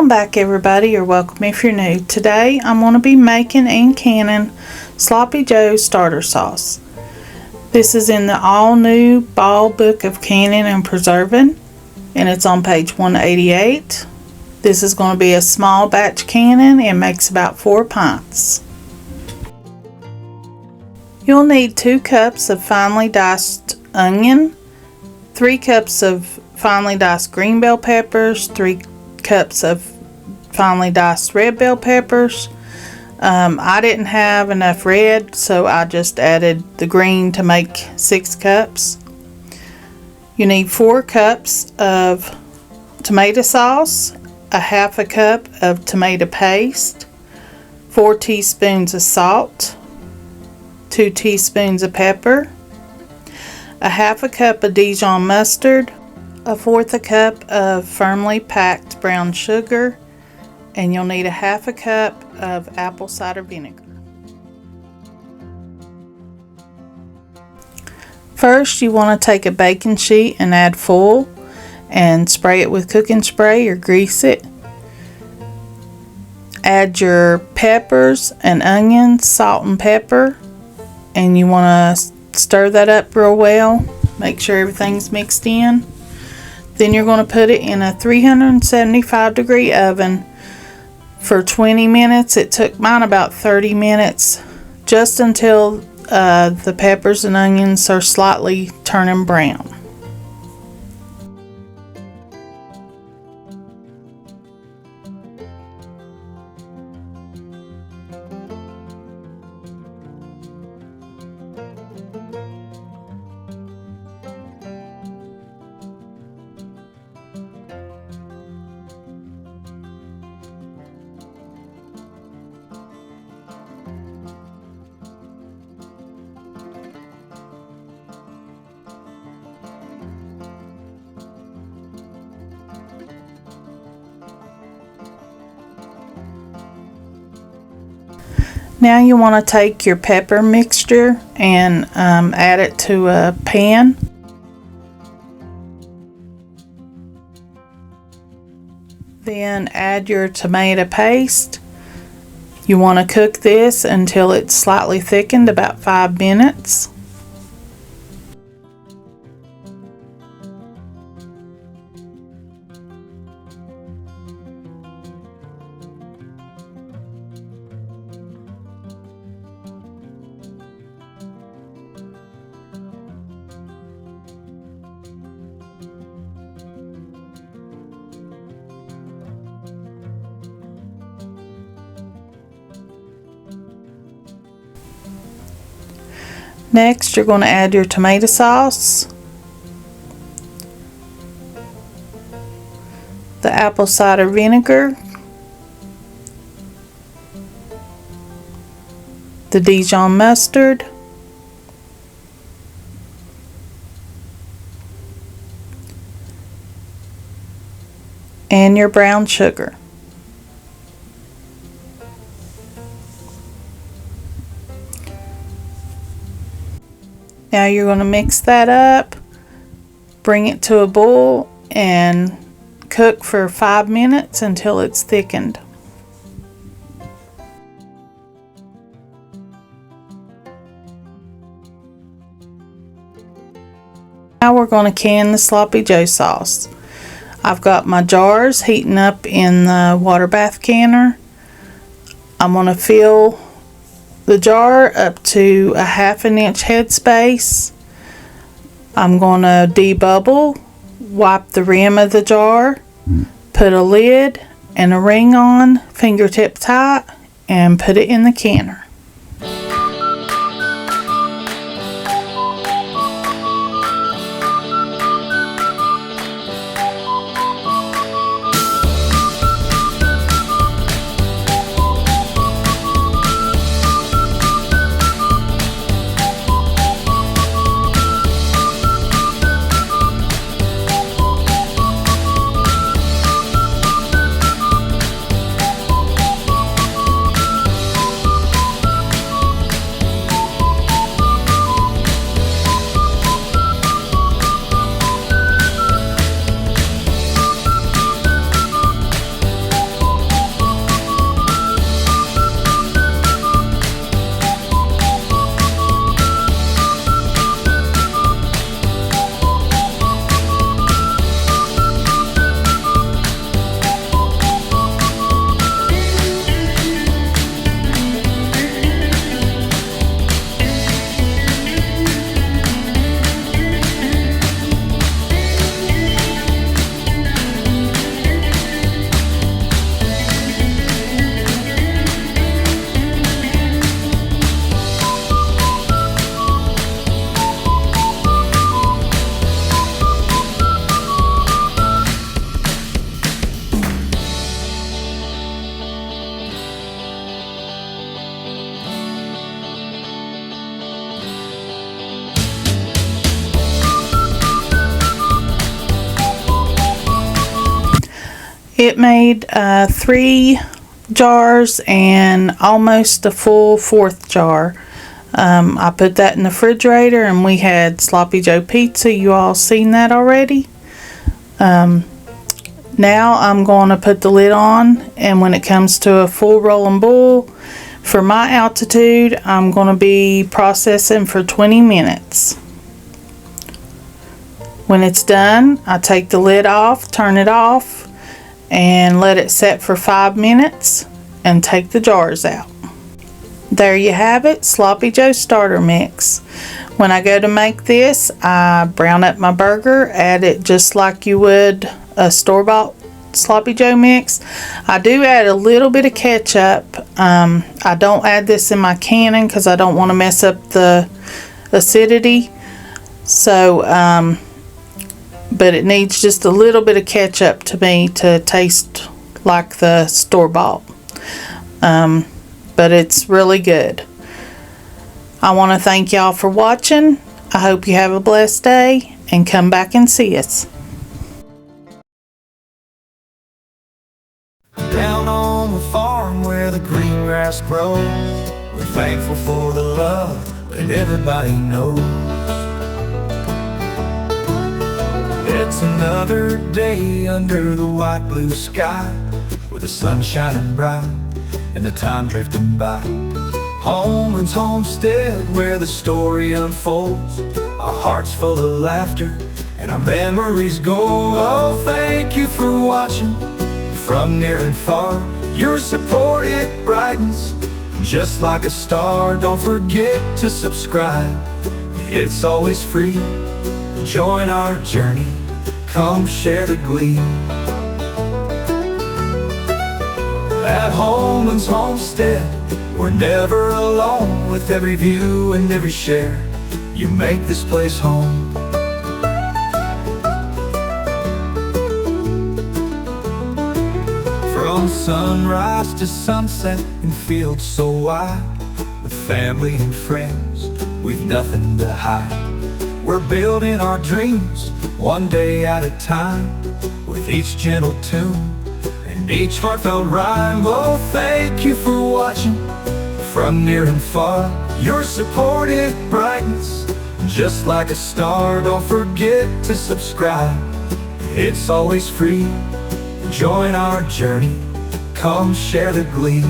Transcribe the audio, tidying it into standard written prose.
Welcome back everybody, or welcome if you're new. Today I'm going to be making and canning Sloppy Joe starter sauce. This is in the all new Ball Book of Canning and Preserving, and it's on page 188. This is going to be a small batch canning and makes about 4 pints. You'll need 2 cups of finely diced onion, 3 cups of finely diced green bell peppers, 3 cups of finely diced red bell peppers. I didn't have enough red, so I just added the green to make 6 cups. You need 4 cups of tomato sauce, a half a cup of tomato paste, 4 teaspoons of salt, 2 teaspoons of pepper, a half a cup of Dijon mustard, a 1/4 a cup of firmly packed brown sugar, and you'll need a half a cup of apple cider vinegar. First, you want to take a baking sheet and add foil and spray it with cooking spray or grease it. Add your peppers and onions, salt and pepper, and you want to stir that up real well. Make sure everything's mixed in. Then you're going to put it in a 375-degree oven for 20 minutes. It took mine about 30 minutes, just until the peppers and onions are slightly turning brown. Now you want to take your pepper mixture and add it to a pan. Then add your tomato paste. You want to cook this until it's slightly thickened, about 5 minutes. Next, you're going to add your tomato sauce, the apple cider vinegar, the Dijon mustard, and your brown sugar. Now you're going to mix that up, bring it to a boil, and cook for 5 minutes until it's thickened. Now we're going to can the Sloppy Joe sauce. I've got my jars heating up in the water bath canner. I'm going to fill the jar up to a 1/2 inch headspace. I'm going to debubble, wipe the rim of the jar, put a lid and a ring on, fingertip tight, and put it in the canner. It made 3 jars and almost a full 4th jar. I put that in the refrigerator, and we had Sloppy Joe pizza. You all seen that already. Now I'm going to put the lid on, and when it comes to a full rolling boil, for my altitude, I'm going to be processing for 20 minutes. When it's done, I take the lid off, turn it off, and let it set for 5 minutes and take the jars out. There you have it, Sloppy Joe starter mix. When I go to make this, I brown up my burger, add it just like you would a store-bought Sloppy Joe mix. I do add a little bit of ketchup. I don't add this in my canning because I don't want to mess up the acidity. So but it needs just a little bit of ketchup to me to taste like the store-bought. But it's really good. I want to thank y'all for watching. I hope you have a blessed day and come back and see us. Down on the farm where the green grass grows, we're thankful for the love that everybody knows. It's another day under the white blue sky, with the sun shining bright and the time drifting by. Homans, homestead, where the story unfolds, our hearts full of laughter and our memories go. Oh, thank you for watching from near and far. Your support, it brightens just like a star. Don't forget to subscribe, it's always free. Join our journey, come share the glee. At Holmans Homestead, we're never alone. With every view and every share, you make this place home. From sunrise to sunset in fields so wide, with family and friends, we've nothing to hide. We're building our dreams one day at a time, with each gentle tune and each heartfelt rhyme. Oh, thank you for watching from near and far. Your support, it brightens just like a star. Don't forget to subscribe, it's always free. Join our journey, come share the glee.